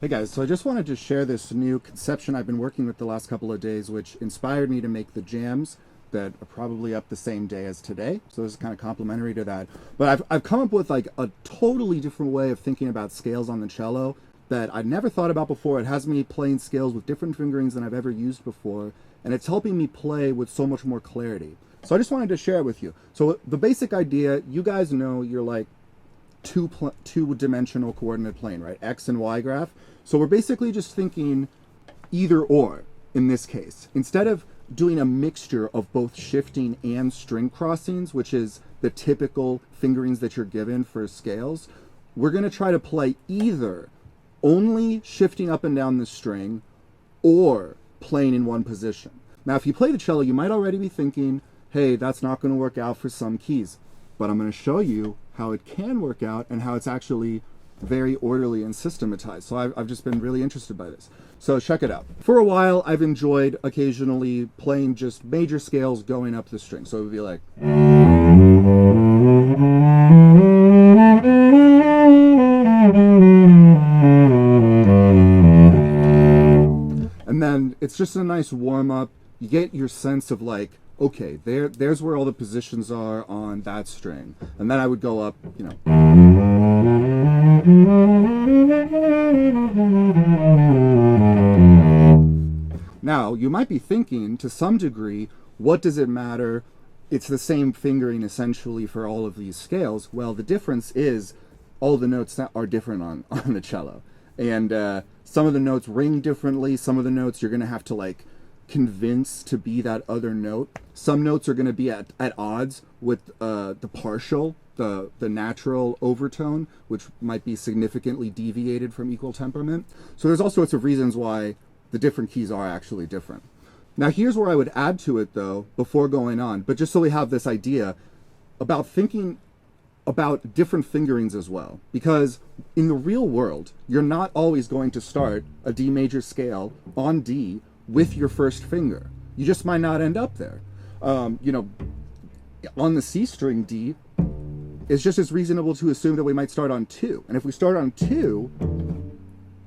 Hey guys, so I just wanted to share this new conception I've been working with the last couple of days, which inspired me to make the jams that are probably up the same day as today. So this is kind of complementary to that. But I've come up with like a totally different way of thinking about scales on the cello that I'd never thought about before. It has me playing scales with different fingerings than I've ever used before, and it's helping me play with so much more clarity. So I just wanted to share it with you. So the basic idea, you guys know you're like two-dimensional coordinate plane, right? X and Y graph. So we're basically just thinking either or in this case. Instead of doing a mixture of both shifting and string crossings, which is the typical fingerings that you're given for scales, we're going to try to play either only shifting up and down the string or playing in one position. Now, if you play the cello, you might already be thinking, hey, that's not going to work out for some keys. But I'm going to show you how it can work out and how it's actually very orderly and systematized. So I've just been really interested by this. So check it out. For a while, I've enjoyed occasionally playing just major scales going up the string. So it would be like... And then it's just a nice warm-up. You get your sense of like, okay, there's where all the positions are on that string. And then I would go up, you know. Now, you might be thinking, to some degree, what does it matter? It's the same fingering essentially for all of these scales. Well, the difference is all the notes are different on the cello. And some of the notes ring differently. Some of the notes you're going to have to like convince to be that other note. Some notes are going to be at odds with the partial, the natural overtone, which might be significantly deviated from equal temperament. So there's all sorts of reasons why the different keys are actually different. Now here's where I would add to it though, before going on, but just so we have this idea about thinking about different fingerings as well. Because in the real world, you're not always going to start a D major scale on D with your first finger. You just might not end up there. You know, on the C string D, it's just as reasonable to assume that we might start on 2. And if we start on 2,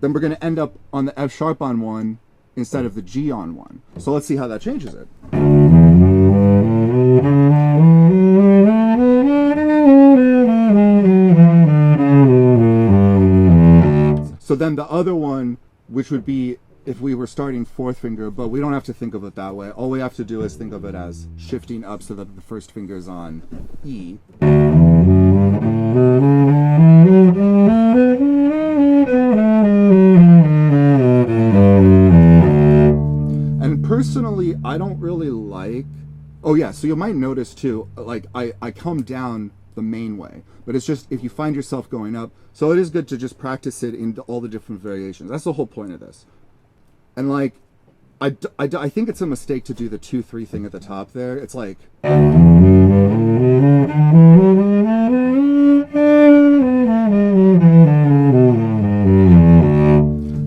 then we're going to end up on the F sharp on 1 instead of the G on 1. So let's see how that changes it. So then the other one, which would be if we were starting 4th finger, but we don't have to think of it that way. All we have to do is think of it as shifting up so that the first finger is on E. And personally, I don't really like... Oh yeah, so you might notice too, like I come down the main way, but it's just if you find yourself going up, so it is good to just practice it in all the different variations. That's the whole point of this. And like, I think it's a mistake to do the 2-3 thing at the top there. It's like...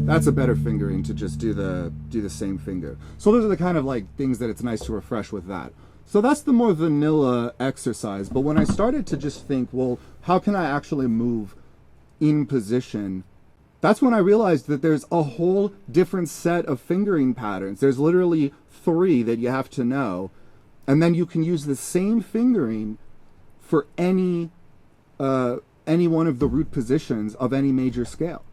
That's a better fingering to just do the same finger. So those are the kind of like things that it's nice to refresh with that. So that's the more vanilla exercise. But when I started to just think, well, how can I actually move in position? That's when I realized that there's a whole different set of fingering patterns. There's literally 3 that you have to know. And then you can use the same fingering for any one of the root positions of any major scale.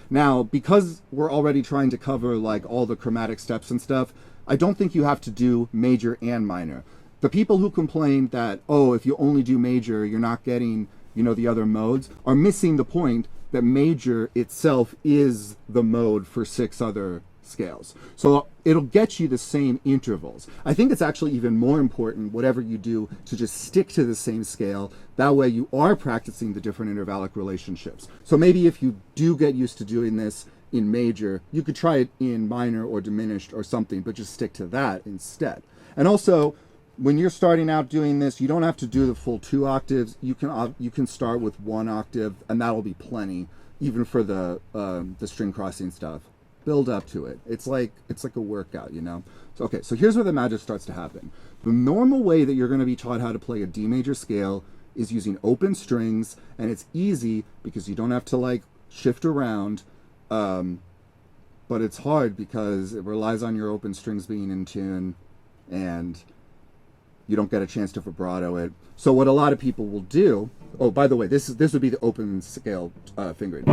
Now, because we're already trying to cover like all the chromatic steps and stuff, I don't think you have to do major and minor. The people who complain that, oh, if you only do major, you're not getting, you know, the other modes, are missing the point that major itself is the mode for 6 other scales. So it'll get you the same intervals. I think it's actually even more important, whatever you do, to just stick to the same scale. That way you are practicing the different intervallic relationships. So maybe if you do get used to doing this in major, you could try it in minor or diminished or something, but just stick to that instead. And also, when you're starting out doing this, you don't have to do the full 2 octaves. You can start with 1 octave, and that'll be plenty, even for the string crossing stuff. Build up to it. It's like a workout, you know. So, okay, so here's where the magic starts to happen. The normal way that you're going to be taught how to play a D major scale is using open strings, and it's easy because you don't have to like shift around. But it's hard because it relies on your open strings being in tune, and you don't get a chance to vibrato it. So what a lot of people will do, oh, by the way, this would be the open scale fingering.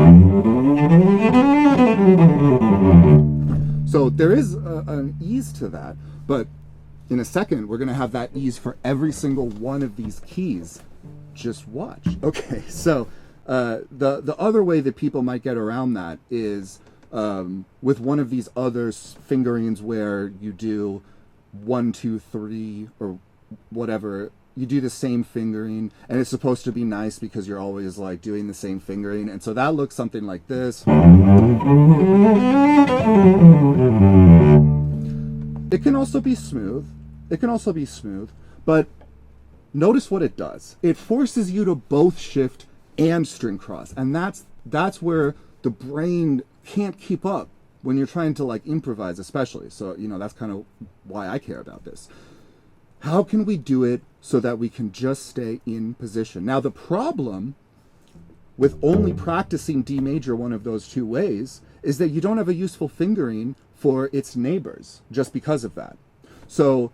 So there is an ease to that, but in a second, we're going to have that ease for every single one of these keys. Just watch. Okay, so the other way that people might get around that is with one of these other fingerings where you do 1, 2, 3, or whatever. You do the same fingering, and it's supposed to be nice because you're always like doing the same fingering, and so that looks something like this. It can also be smooth. It can also be smooth, but notice what it does. It forces you to both shift and string cross, and that's where the brain can't keep up when you're trying to like improvise, especially. So, you know, that's kind of why I care about this. How can we do it so that we can just stay in position? Now, the problem with only practicing D major one of those two ways is that you don't have a useful fingering for its neighbors just because of that. So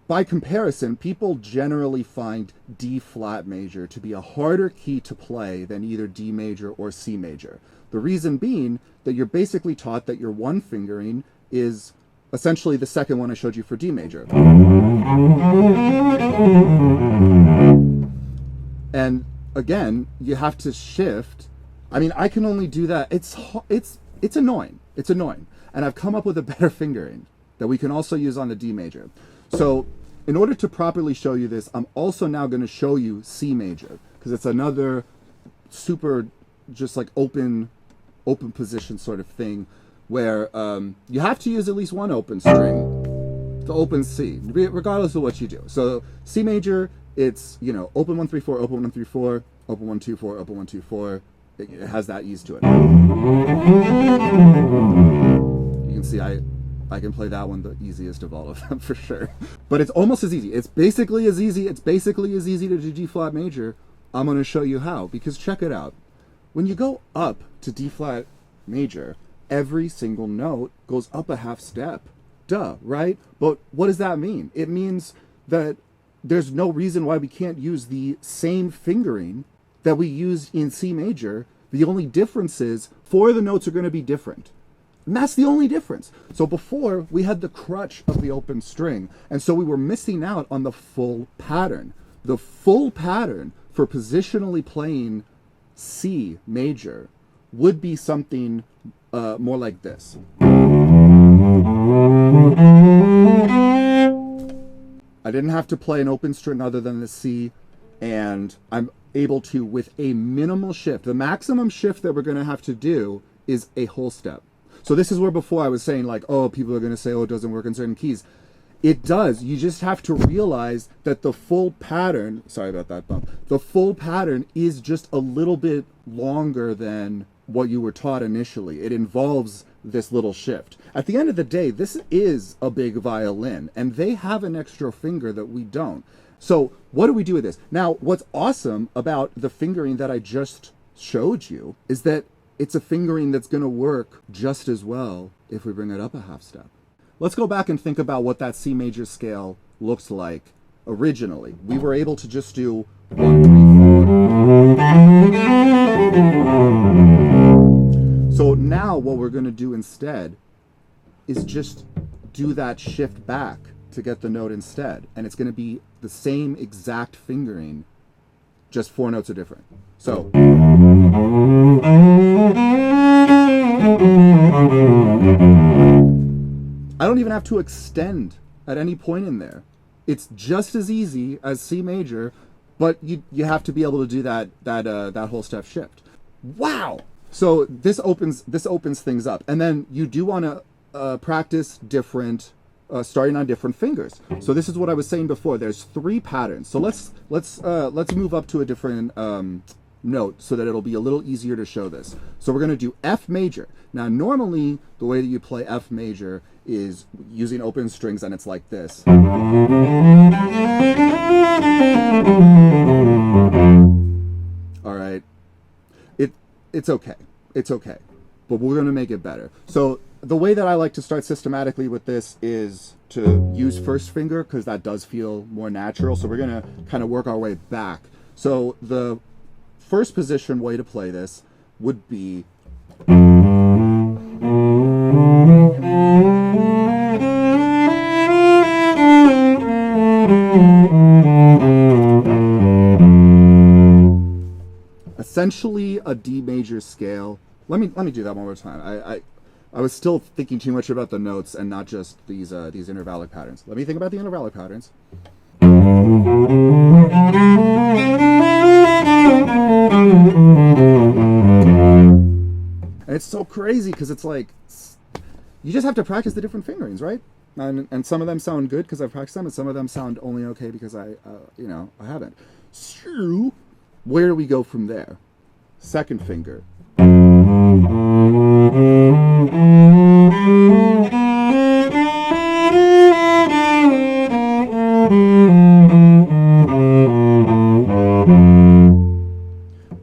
by comparison, people generally find D flat major to be a harder key to play than either D major or C major. The reason being that you're basically taught that your one fingering is essentially the second one I showed you for D major. And again, you have to shift. I mean, I can only do that. It's annoying. It's annoying. And I've come up with a better fingering that we can also use on the D major. So in order to properly show you this, I'm also now going to show you C major, because it's another super just like open position sort of thing where you have to use at least one open string, the open C, regardless of what you do. So C major, it's, you know, open 1 3 4, open 1 3 4, open 1 2 4, open 1 2 4. It has that ease to it. You can see I can play that one the easiest of all of them for sure. But it's almost as easy. It's basically as easy to do D flat major. I'm going to show you how, because check it out. When you go up to D flat major, every single note goes up a half step. Duh, right? But what does that mean? It means that there's no reason why we can't use the same fingering that we used in C major. The only difference is 4 of the notes are going to be different. And that's the only difference. So before, we had the crutch of the open string, and so we were missing out on the full pattern. The full pattern for positionally playing C major would be something more like this. I didn't have to play an open string other than the C, and I'm able to, with a minimal shift, the maximum shift that we're going to have to do is a whole step. So this is where before I was saying like, oh, people are going to say, oh, it doesn't work in certain keys. It does. You just have to realize that the full pattern, sorry about that bump, the full pattern is just a little bit longer than what you were taught initially. It involves this little shift. At the end of the day, this is a big violin, and they have an extra finger that we don't. So what do we do with this? Now, what's awesome about the fingering that I just showed you is that it's a fingering that's going to work just as well if we bring it up a half step. Let's go back and think about what that C major scale looks like originally. We were able to just do 1 3 4. So now what we're going to do instead is just do that shift back to get the note instead. And it's going to be the same exact fingering, just 4 notes are different. So I don't even have to extend at any point in there. It's just as easy as C major, but you have to be able to do that whole step shift. Wow! So this opens things up, and then you do want to practice different, starting on different fingers. So this is what I was saying before. There's 3 patterns. So let's move up to a different note so that it'll be a little easier to show this. So we're going to do F major. Now normally the way that you play F major is using open strings, and it's like this. All right. It's okay. It's okay. but we're going to make it better. So the way that I like to start systematically with this is to use first finger, because that does feel more natural. So we're going to kind of work our way back. So the first position way to play this would be essentially a D major scale. Let me do that one more time. I was still thinking too much about the notes and not just these intervallic patterns. Let me think about the intervallic patterns. And it's so crazy because it's like you just have to practice the different fingerings, right? And some of them sound good because I've practiced them, and some of them sound only okay because I haven't. So where do we go from there? Second finger.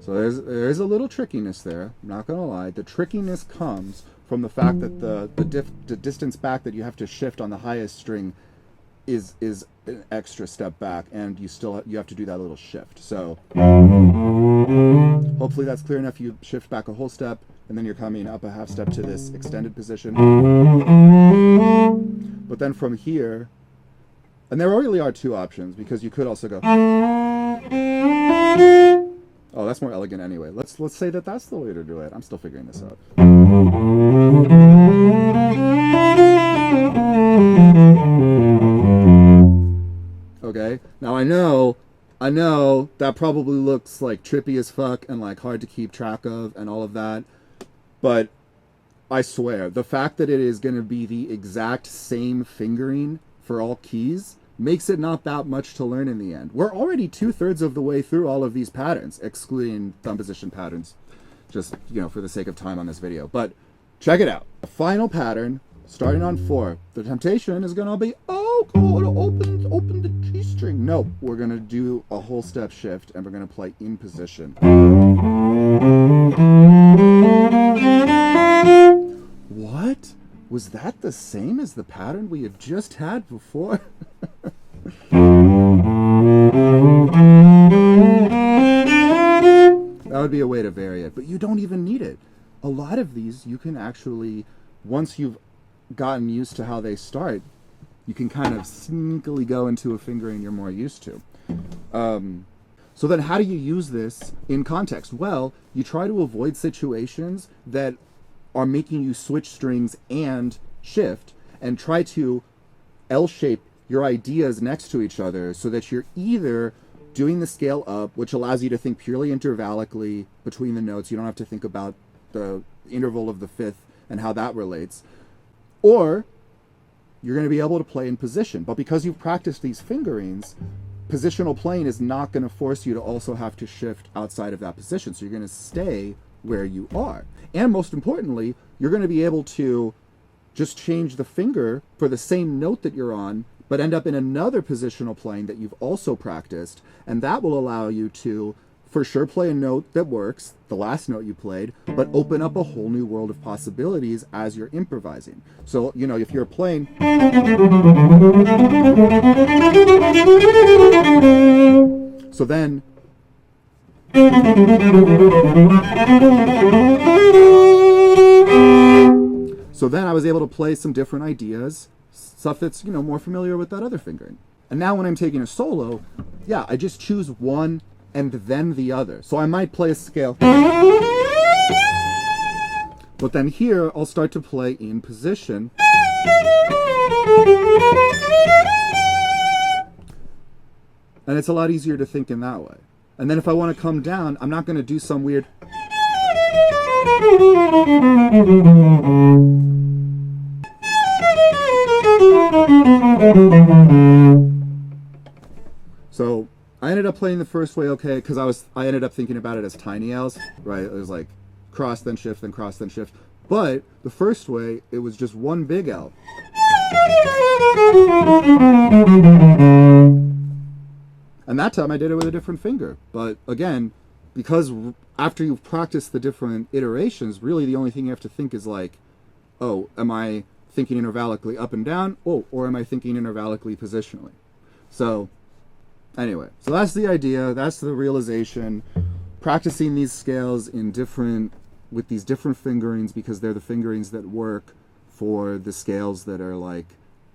So there's a little trickiness there. I'm not gonna lie. The trickiness comes from the fact that the distance back that you have to shift on the highest string is an extra step back, and you have to do that little shift. So hopefully that's clear enough. You shift back a whole step, and then you're coming up a half step to this extended position. But then from here, and there really are two options, because you could also go. Oh, that's more elegant anyway. Let's say that that's the way to do it. I'm still figuring this out. Okay, now I know that probably looks like trippy as fuck and like hard to keep track of and all of that, but I swear, the fact that it is going to be the exact same fingering for all keys makes it not that much to learn in the end. We're already 2/3 of the way through all of these patterns, excluding thumb position patterns, just, for the sake of time on this video. But check it out. The final pattern, starting on 4. The temptation is going to be, oh, God, open the G string. No, we're going to do a whole step shift, and we're going to play in position. What? Was that the same as the pattern we had just had before? That would be a way to vary it, but you don't even need it. A lot of these you can actually, once you've gotten used to how they start, you can kind of sneakily go into a fingering you're more used to. So then how do you use this in context? Well, you try to avoid situations that are making you switch strings and shift, and try to L-shape your ideas next to each other so that you're either doing the scale up, which allows you to think purely intervallically between the notes. You don't have to think about the interval of the fifth and how that relates. Or you're going to be able to play in position. But because you've practiced these fingerings, positional playing is not going to force you to also have to shift outside of that position. So you're going to stay where you are. And most importantly, you're going to be able to just change the finger for the same note that you're on, but end up in another positional playing that you've also practiced. And that will allow you to, for sure, play a note that works, the last note you played, but open up a whole new world of possibilities as you're improvising. So, if you're playing... So then... I was able to play some different ideas, stuff that's, more familiar with that other fingering. And now when I'm taking a solo, yeah, I just choose one and then the other. So I might play a scale. But then here, I'll start to play in position. And it's a lot easier to think in that way. And then if I want to come down, I'm not going to do some weird... So I ended up playing the first way okay, because I ended up thinking about it as tiny L's, right? It was like cross, then shift, then cross, then shift. But the first way, it was just one big L. And that time I did it with a different finger. But again, because after you've practiced the different iterations, really the only thing you have to think is like, oh, am I thinking intervallically up and down? Oh, or am I thinking intervallically positionally? So anyway, so that's the idea. That's the realization. Practicing these scales in with these different fingerings, because they're the fingerings that work for the scales that are like,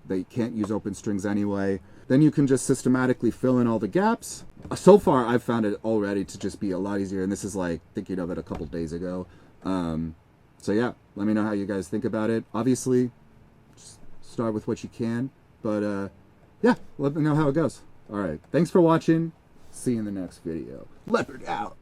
they can't use open strings anyway. Then you can just systematically fill in all the gaps. So far, I've found it already to just be a lot easier, and this is like thinking of it a couple days ago. So yeah, let me know how you guys think about it. Obviously, just start with what you can, but yeah, let me know how it goes. All right, thanks for watching. See you in the next video. Leopard out.